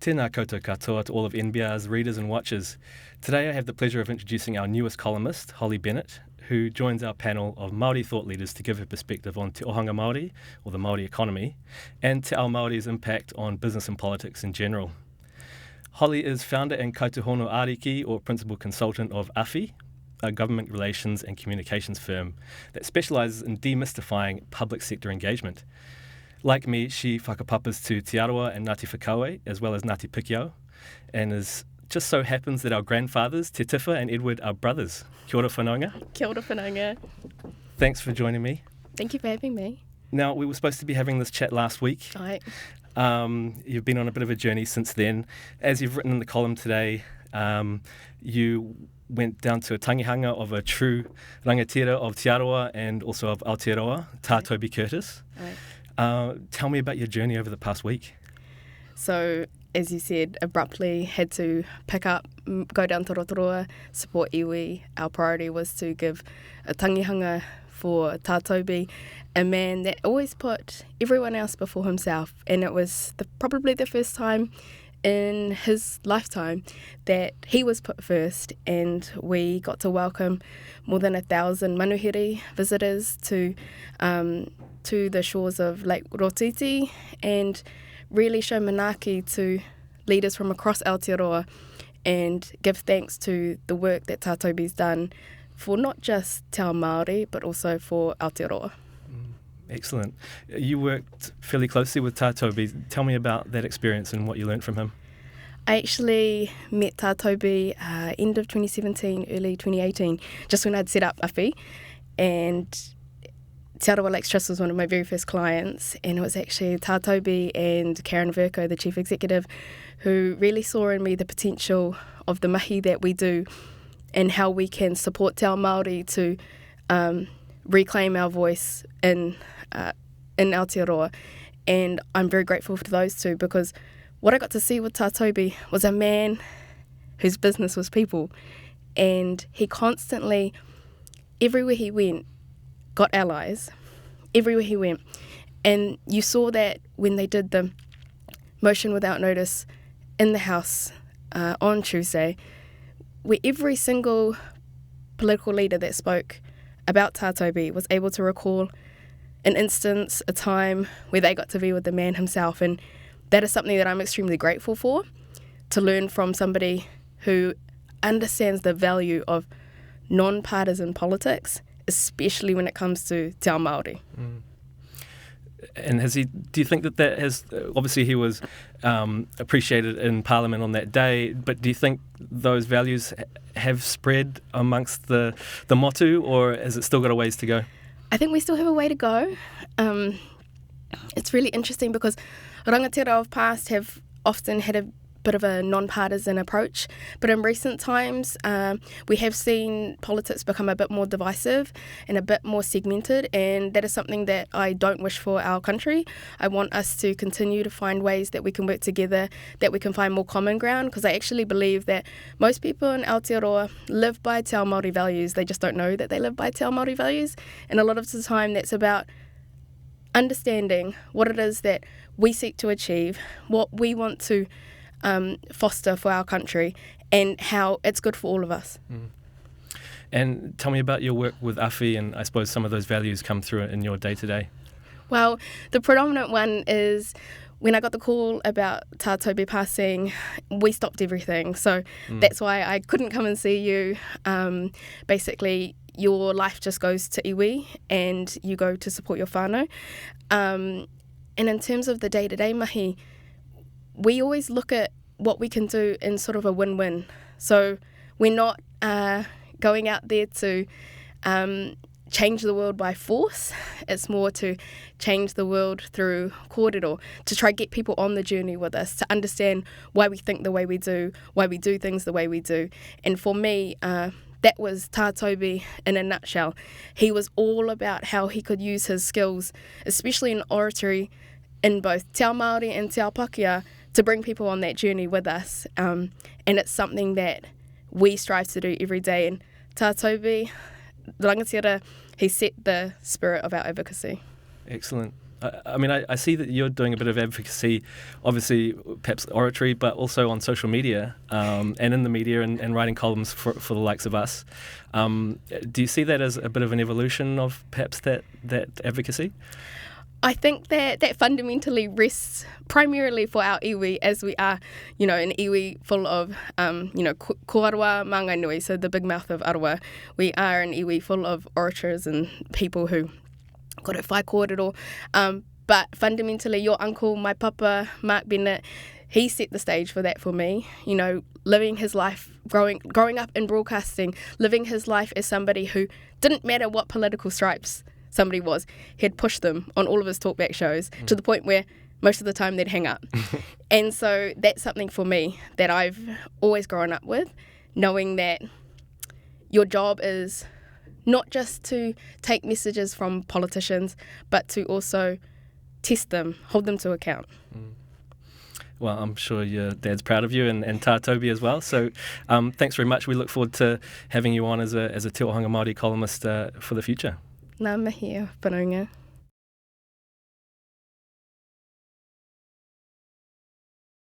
Tēnā koutou katoa to all of NBR's readers and watchers. Today I have the pleasure of introducing our newest columnist, Holly Bennett, who joins our panel of Māori thought leaders to give her perspective on Te Ohanga Māori, or the Māori economy, and Te Ao Māori's impact on business and politics in general. Holly is founder and kaituhono ariki, or principal consultant of AFI, a government relations and communications firm that specialises in demystifying public sector engagement. Like me, she whakapapas to Te Arawa and Ngāti Whakaue, as well as Ngāti Pikiao, and is just so happens that our grandfathers, Te Tifa and Edward, are brothers. Kia ora whanaunga. Kia ora whanaunga. Thanks for joining me. Thank you for having me. Now, we were supposed to be having this chat last week. Right. You've been on a bit of a journey since then. As you've written in the column today, you went down to a tangihanga of a true Rangatira of Te Arawa and also of Aotearoa, Taa Toby Curtis. Right. Tell me about your journey over the past week. So, as you said, abruptly had to pick up, go down to Rotorua, support iwi. Our priority was to give a tangihanga for Taa Toby, a man that always put everyone else before himself. And it was probably the first time in his lifetime that he was put first, and we got to welcome more than 1,000 manuhiri visitors to the shores of Lake Rotiti and really show manaaki to leaders from across Aotearoa and give thanks to the work that Taa Toby's done for not just Te Ao Māori but also for Aotearoa. Excellent. You worked fairly closely with Taa Toby. Tell me about that experience and what you learned from him. I actually met Taa Toby end of 2017, early 2018, just when I'd set up AFI, and Te Arawa Lakes Trust was one of my very first clients, and it was actually Taa Toby and Karen Verco, the Chief Executive, who really saw in me the potential of the mahi that we do and how we can support Te Ao Māori to reclaim our voice in Aotearoa. And I'm very grateful for those two, because what I got to see with Taa Toby was a man whose business was people, and he constantly, everywhere he went, got allies, everywhere he went. And you saw that when they did the motion without notice in the House on Tuesday, where every single political leader that spoke about Taa Toby was able to recall an instance, a time where they got to be with the man himself. And that is something that I'm extremely grateful for, to learn from somebody who understands the value of non-partisan politics, especially when it comes to Te Ao Māori. And do you think that has, obviously he was appreciated in Parliament on that day, but do you think those values have spread amongst the motu, or has it still got a ways to go? I think we still have a way to go. It's really interesting because rangatira of past have often had a bit of a non-partisan approach, but in recent times we have seen politics become a bit more divisive and a bit more segmented, and that is something that I don't wish for our country. I want us to continue to find ways that we can work together, that we can find more common ground, because I actually believe that most people in Aotearoa live by Te Ao Māori values. They just don't know that they live by Te Ao Māori values, and a lot of the time that's about understanding what it is that we seek to achieve, what we want to foster for our country, and how it's good for all of us. And tell me about your work with AFI, and I suppose some of those values come through in your day-to-day. Well, the predominant one is when I got the call about Taa Toby passing, we stopped everything. So that's why I couldn't come and see you. Basically, your life just goes to iwi and you go to support your whānau. And in terms of the day-to-day mahi, we always look at what we can do in sort of a win-win. So we're not going out there to change the world by force. It's more to change the world through kōrero, to try to get people on the journey with us, to understand why we think the way we do, why we do things the way we do. And for me, that was Taa Toby in a nutshell. He was all about how he could use his skills, especially in oratory, in both Te Ao Māori and Te Ao Pākehā, to bring people on that journey with us. And it's something that we strive to do every day. And Taa Toby, Rangatira, he set the spirit of our advocacy. Excellent. I mean, I see that you're doing a bit of advocacy, obviously, perhaps oratory, but also on social media and in the media and writing columns for the likes of us. Do you see that as a bit of an evolution of perhaps that advocacy? I think that fundamentally rests primarily for our iwi, as we are, an iwi full of, ko Arawa Mangainui, so the big mouth of Arawa. We are an iwi full of orators and people who got it whai kōrero. But fundamentally, your uncle, my papa, Mark Bennett, he set the stage for that for me. Living his life, growing up in broadcasting, living his life as somebody who didn't matter what political stripes somebody was, he'd push them on all of his talkback shows to the point where most of the time they'd hang up. And so that's something for me that I've always grown up with, knowing that your job is not just to take messages from politicians, but to also test them, hold them to account. Well, I'm sure your dad's proud of you and Taa Toby as well. So thanks very much. We look forward to having you on as a Te Ohanga Māori columnist for the future. Ngā mihi e whanaunga.